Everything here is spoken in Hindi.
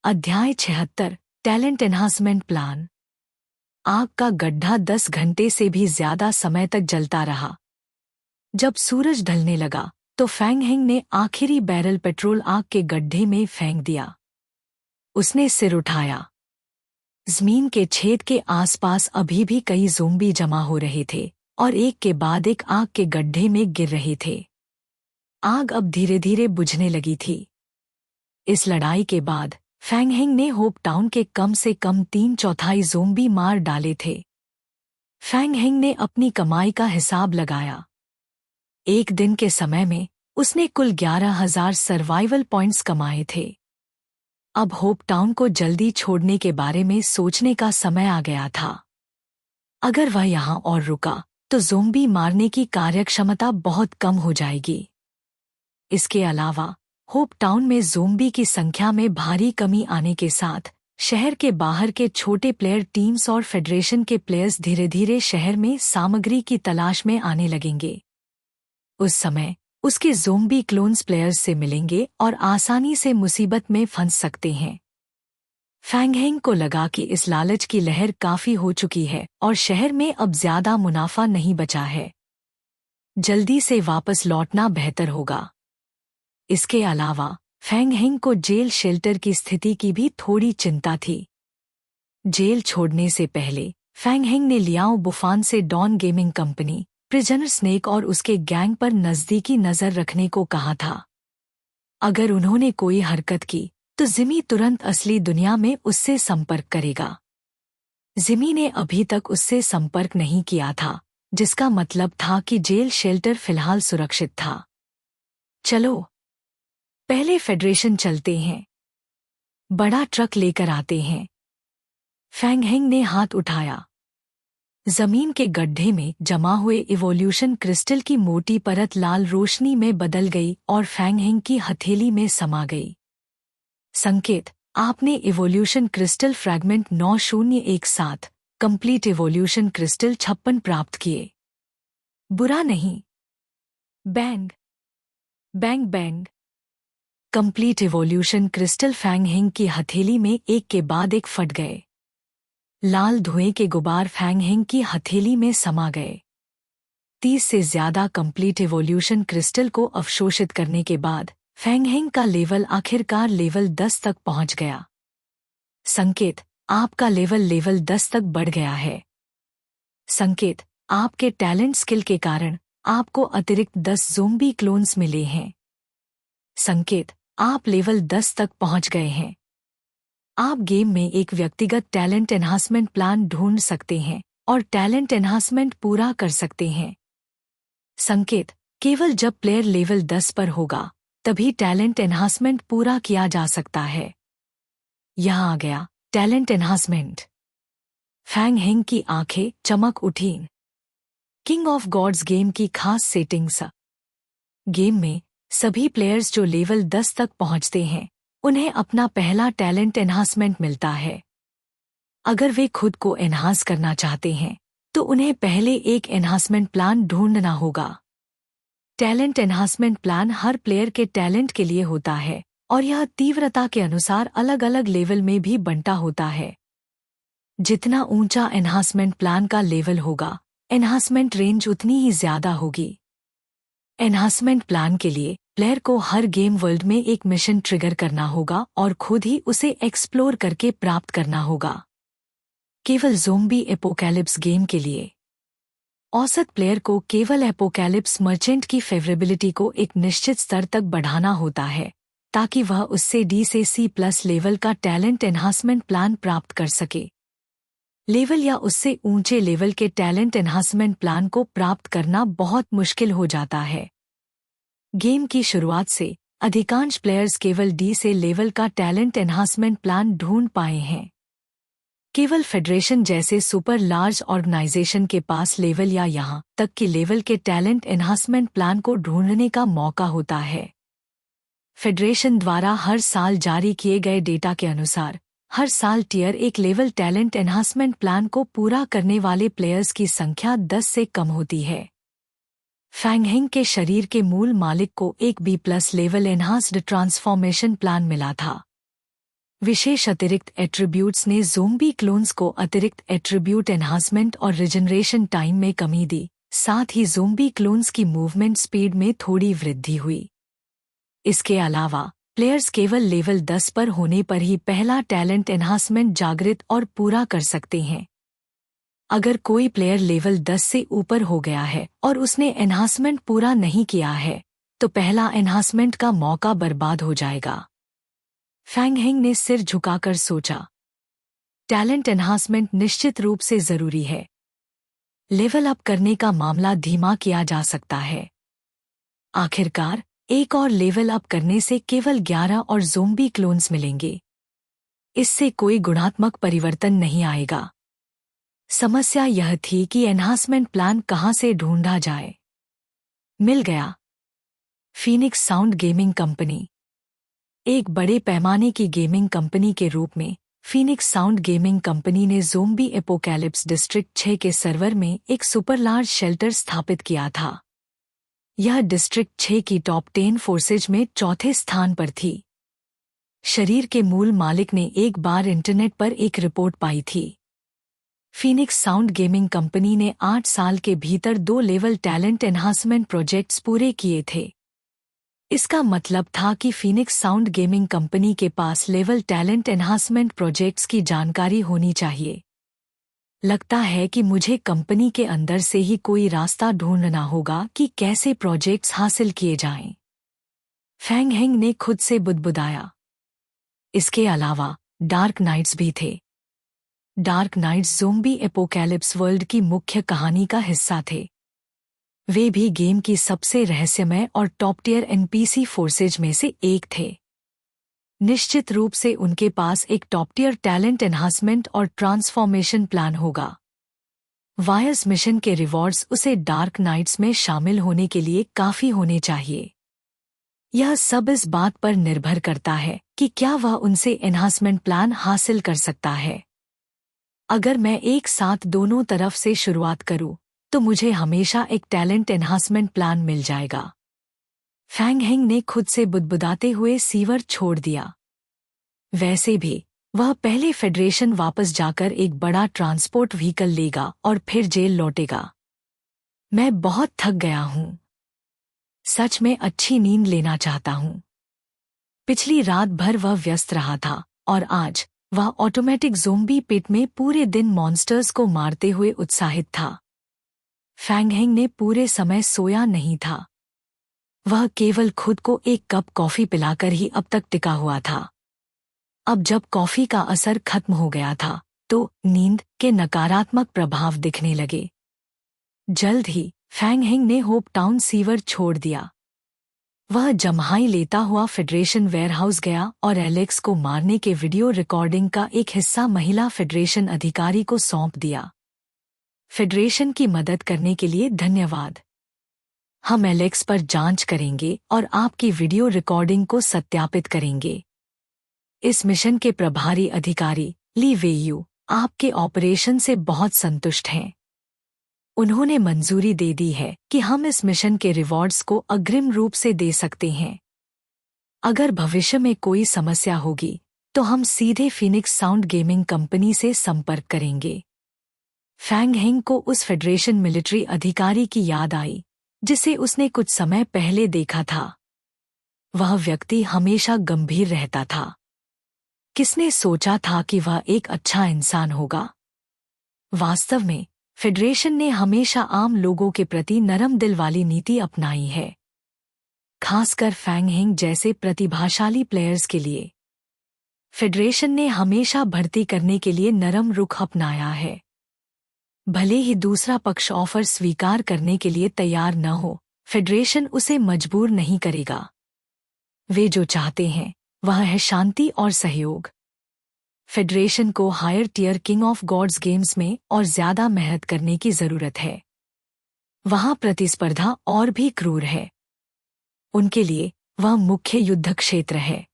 अध्याय 76 टैलेंट एनहांसमेंट प्लान। आग का गड्ढा 10 घंटे से भी ज्यादा समय तक जलता रहा। जब सूरज ढलने लगा तो फैंग हेंग ने आखिरी बैरल पेट्रोल आग के गड्ढे में फेंक दिया। उसने सिर उठाया। जमीन के छेद के आसपास अभी भी कई ज़ोंबी जमा हो रहे थे और एक के बाद एक आग के गड्ढे में गिर रहे थे। आग अब धीरे धीरे बुझने लगी थी। इस लड़ाई के बाद फैंग हेंग ने होप टाउन के कम से कम 3/4 ज़ोंबी मार डाले थे। फैंग हेंग ने अपनी कमाई का हिसाब लगाया। एक दिन के समय में उसने कुल 11,000 सर्वाइवल पॉइंट्स कमाए थे। अब होप टाउन को जल्दी छोड़ने के बारे में सोचने का समय आ गया था। अगर वह यहाँ और रुका तो ज़ोंबी मारने की कार्यक्षमता बहुत कम हो जाएगी। इसके अलावा होप टाउन में ज़ोंबी की संख्या में भारी कमी आने के साथ शहर के बाहर के छोटे प्लेयर टीम्स और फेडरेशन के प्लेयर्स धीरे धीरे शहर में सामग्री की तलाश में आने लगेंगे। उस समय उसके ज़ोंबी क्लोन्स प्लेयर्स से मिलेंगे और आसानी से मुसीबत में फंस सकते हैं। फैंग हेंग को लगा कि इस लालच की लहर काफी हो चुकी है और शहर में अब ज्यादा मुनाफा नहीं बचा है। जल्दी से वापस लौटना बेहतर होगा। इसके अलावा फैंग हेंग को जेल शेल्टर की स्थिति की भी थोड़ी चिंता थी। जेल छोड़ने से पहले फैंग हेंग ने लियाओ बुफान से Dawn gaming company, prisoner snake और उसके गैंग पर नजदीकी नजर रखने को कहा था। अगर उन्होंने कोई हरकत की तो जिमी तुरंत असली दुनिया में उससे संपर्क करेगा। जिमी ने अभी तक उससे संपर्क नहीं किया था, जिसका मतलब था कि जेल शेल्टर फिलहाल सुरक्षित था। चलो पहले फेडरेशन चलते हैं। बड़ा ट्रक लेकर आते हैं। फैंग हेंग ने हाथ उठाया। जमीन के गड्ढे में जमा हुए इवोल्यूशन क्रिस्टल की मोटी परत लाल रोशनी में बदल गई और फैंग हेंग की हथेली में समा गई। संकेत, आपने evolution crystal fragment 9017 complete evolution crystal 56 प्राप्त किए। बुरा नहीं। Bang bang bang. Complete evolution crystal Fang Heng की हथेली में एक के बाद एक फट गए। लाल धुएं के गुबार फैंग हेंग की हथेली में समा गए। 30 से ज्यादा कंप्लीट इवोल्यूशन क्रिस्टल को अवशोषित करने के बाद फैंग हेंग का लेवल आखिरकार लेवल 10 तक पहुंच गया। संकेत, आपका लेवल 10 तक बढ़ गया है। संकेत, आपके टैलेंट स्किल के कारण आपको अतिरिक्त 10 ज़ोंबी क्लोन्स मिले हैं। संकेत, आप लेवल 10 तक पहुंच गए हैं। आप गेम में एक व्यक्तिगत टैलेंट एनहांसमेंट प्लान ढूंढ सकते हैं और टैलेंट एनहांसमेंट पूरा कर सकते हैं। संकेत, केवल जब प्लेयर लेवल 10 पर होगा तभी टैलेंट एनहांसमेंट पूरा किया जा सकता है। यहाँ आ गया टैलेंट एनहांसमेंट। फैंग हेंग की आंखें चमक उठीं। किंग ऑफ गॉड्स गेम की खास सेटिंग्स। गेम में सभी प्लेयर्स जो लेवल 10 तक पहुंचते हैं उन्हें अपना पहला टैलेंट एनहांसमेंट मिलता है। अगर वे खुद को एनहांस करना चाहते हैं तो उन्हें पहले एक एनहांसमेंट प्लान ढूंढना होगा। टैलेंट एनहांसमेंट प्लान हर प्लेयर के टैलेंट के लिए होता है और यह तीव्रता के अनुसार अलग अलग लेवल में भी बंटा होता है। जितना ऊंचा एनहांसमेंट प्लान का लेवल होगा, एनहांसमेंट रेंज उतनी ही ज्यादा होगी। एनहांसमेंट प्लान के लिए प्लेयर को हर गेम वर्ल्ड में एक मिशन ट्रिगर करना होगा और खुद ही उसे एक्सप्लोर करके प्राप्त करना होगा। केवल ज़ोंबी एपोकैलिप्स गेम के लिए औसत प्लेयर को केवल एपोकैलिप्स मर्चेंट की फेवरेबिलिटी को एक निश्चित स्तर तक बढ़ाना होता है ताकि वह उससे D से C+ लेवल का टैलेंट एनहांसमेंट प्लान प्राप्त कर सके। लेवल या उससे ऊंचे लेवल के टैलेंट एनहांसमेंट प्लान को प्राप्त करना बहुत मुश्किल हो जाता है। गेम की शुरुआत से अधिकांश प्लेयर्स केवल D से लेवल का टैलेंट एनहांसमेंट प्लान ढूंढ पाए हैं। केवल फेडरेशन जैसे सुपर लार्ज ऑर्गेनाइजेशन के पास लेवल या यहाँ तक कि लेवल के टैलेंट एनहांसमेंट प्लान को ढूंढने का मौका होता है। फेडरेशन द्वारा हर साल जारी किए गए डेटा के अनुसार हर साल tier 1 level talent enhancement plan को पूरा करने वाले प्लेयर्स की संख्या 10 से कम होती है। फैंग हेंग के शरीर के मूल मालिक को एक B+ level enhanced transformation plan मिला था। विशेष अतिरिक्त एट्रीब्यूट्स ने ज़ोंबी क्लोन्स को अतिरिक्त एट्रीब्यूट एनहांसमेंट और रिजनरेशन टाइम में कमी दी, साथ ही ज़ोंबी क्लोन्स की मूवमेंट स्पीड में थोड़ी वृद्धि हुई। इसके अलावा प्लेयर्स केवल लेवल 10 पर होने पर ही पहला टैलेंट एनहांसमेंट जागृत और पूरा कर सकते हैं। अगर कोई प्लेयर लेवल 10 से ऊपर हो गया है और उसने एनहांसमेंट पूरा नहीं किया है, तो पहला एनहांसमेंट का मौका बर्बाद हो जाएगा। फैंग हेंग ने सिर झुकाकर सोचा। टैलेंट एनहांसमेंट निश्चित रूप से जरूरी है। लेवल अप करने का मामला धीमा किया जा सकता है। आखिरकार एक और लेवल अप करने से केवल 11 और ज़ोंबी क्लोन्स मिलेंगे। इससे कोई गुणात्मक परिवर्तन नहीं आएगा। समस्या यह थी कि एनहांसमेंट प्लान कहां से ढूंढा जाए। मिल गया। Phoenix sound gaming company. एक बड़े पैमाने की गेमिंग कंपनी के रूप में फीनिक्स साउंड गेमिंग कंपनी ने ज़ोंबी एपोकैलिप्स डिस्ट्रिक्ट 6 के सर्वर में एक सुपर लार्ज शेल्टर स्थापित किया था। यह डिस्ट्रिक्ट 6 की टॉप 10 फोर्सेज में चौथे स्थान पर थी। शरीर के मूल मालिक ने एक बार इंटरनेट पर एक रिपोर्ट पाई थी। फीनिक्स साउंड गेमिंग कंपनी ने 8 साल के भीतर 2 लेवल टैलेंट एनहांसमेंट प्रोजेक्ट्स पूरे किए थे। इसका मतलब था कि फीनिक्स साउंड गेमिंग कंपनी के पास लेवल टैलेंट एनहांसमेंट प्रोजेक्ट्स की जानकारी होनी चाहिए। लगता है कि मुझे कंपनी के अंदर से ही कोई रास्ता ढूंढना होगा कि कैसे प्रोजेक्ट्स हासिल किए जाएं। फैंग हेंग ने खुद से बुदबुदाया। इसके अलावा डार्क नाइट्स भी थे। Dark knights zombie apocalypse world की मुख्य कहानी का हिस्सा थे। वे भी गेम की सबसे रहस्यमय और टॉप टियर एनपीसी फोर्सेज में से एक थे। निश्चित रूप से उनके पास एक टॉप टियर टैलेंट एनहांसमेंट और ट्रांसफॉर्मेशन प्लान होगा। वायर्स मिशन के रिवॉर्ड्स उसे डार्क नाइट्स में शामिल होने के लिए काफी होने चाहिए। यह सब इस बात पर निर्भर करता है कि क्या वह उनसे एनहांसमेंट प्लान हासिल कर सकता है। अगर मैं एक साथ दोनों तरफ से शुरुआत करूं, तो मुझे हमेशा एक टैलेंट एनहांसमेंट प्लान मिल जाएगा। फैंग हेंग ने खुद से बुदबुदाते हुए सीवर छोड़ दिया। वैसे भी वह पहले फेडरेशन वापस जाकर एक बड़ा ट्रांसपोर्ट व्हीकल लेगा और फिर जेल लौटेगा। मैं बहुत थक गया हूं। सच में अच्छी नींद लेना चाहता हूं। पिछली रात भर वह व्यस्त रहा था और आज वह ऑटोमेटिक ज़ोंबी पिट में पूरे दिन मॉन्स्टर्स को मारते हुए उत्साहित था। फैंग हेंग ने पूरे समय सोया नहीं था। वह केवल खुद को एक कप कॉफी पिलाकर ही अब तक टिका हुआ था। अब जब कॉफी का असर खत्म हो गया था, तो नींद के नकारात्मक प्रभाव दिखने लगे। जल्द ही फैंग हेंग ने होप टाउन सीवर छोड़ दिया। वह जम्हाई लेता हुआ फेडरेशन वेयरहाउस गया और एलेक्स को मारने के वीडियो रिकॉर्डिंग का एक हिस्सा महिला फेडरेशन अधिकारी को सौंप दिया। फेडरेशन की मदद करने के लिए धन्यवाद। हम एलेक्स पर जांच करेंगे और आपकी वीडियो रिकॉर्डिंग को सत्यापित करेंगे। इस मिशन के प्रभारी अधिकारी ली वेयू आपके ऑपरेशन से बहुत संतुष्ट हैं। उन्होंने मंजूरी दे दी है कि हम इस मिशन के रिवॉर्ड्स को अग्रिम रूप से दे सकते हैं। अगर भविष्य में कोई समस्या होगी, तो हम सीधे फीनिक्स साउंड गेमिंग कंपनी से संपर्क करेंगे। फैंग हेंग को उस फेडरेशन मिलिट्री अधिकारी की याद आई, जिसे उसने कुछ समय पहले देखा था। वह व्यक्ति हमेशा गंभीर रहता था। किसने सोचा था कि वह एक अच्छा इंसान होगा? वास्तव में फेडरेशन ने हमेशा आम लोगों के प्रति नरम दिल वाली नीति अपनाई है, खासकर फैंग हेंग जैसे प्रतिभाशाली प्लेयर्स के लिए। फेडरेशन ने हमेशा भर्ती करने के लिए नरम रुख अपनाया है। भले ही दूसरा पक्ष ऑफर स्वीकार करने के लिए तैयार न हो, फेडरेशन उसे मजबूर नहीं करेगा। वे जो चाहते हैं वह है शांति और सहयोग। फेडरेशन को higher tier king of gods games में और ज्यादा मेहनत करने की जरूरत है। वहां प्रतिस्पर्धा और भी क्रूर है। उनके लिए वह मुख्य युद्ध क्षेत्र है।